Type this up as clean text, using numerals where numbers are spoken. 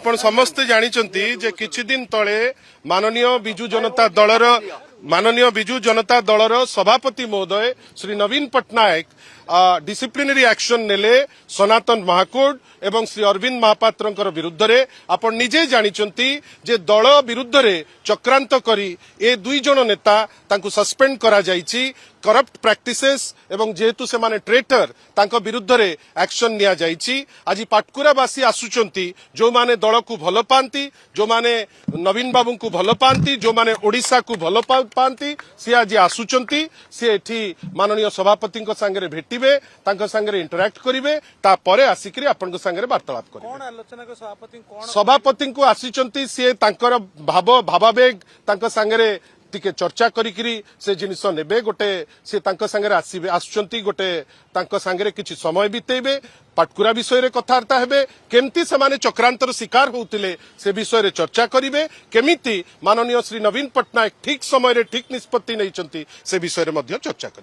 आपण समस्ते जानिचंती जे किछि दिन तळे माननीय बिजू जनता दलर सभापति महोदय श्री नवीन पट्टनायक डिसिप्लिनरी एक्शन नेले सनातन महाकूट एवं श्री अरविंद महापात्र विरुद्ध रे आपण निजे जानिचंती जे दल विरुद्ध रे चक्रांत करी ए दुई जन नेता तांकु सस्पेंड करा जायछि करप्ट प्रैक्टिसेस एवं जेहेतु से माने ट्रेटर तांको विरुद्ध रे एक्शन निया जायछि। आज पाटकुरावासी आसुचंती जो माने दल को भल पांती जो माने नवीन बाबू को भल पांती जो माने ओडिशा को भल पांती सी आज आसुचंती सी एठी माननीय सभापति संगे भेटिबे तांको संगे इंटरैक्ट करिवे तापरे आसिकरी आपन संगे वार्तालाप करिवे। कोन आलोचना को सभापति को आसीचंती सी तांकर भावावेग तांको संगे टिके चर्चा करी से जिनिस नेबे गोटे से तांको संगे आसीबे आसुचंती गोटे तांको संगे किछि समय बितेबे पाटकुरा विषय रे कथार्ता हेबे केमती से माने चक्रांतर शिकार होउतिले से विषय रे चर्चा करिवे केमिति माननीय श्री नवीन पट्टनायक ठीक समय रे ठीक निष्पत्ति नैचंती से विषय रे मध्य चर्चा करिवे।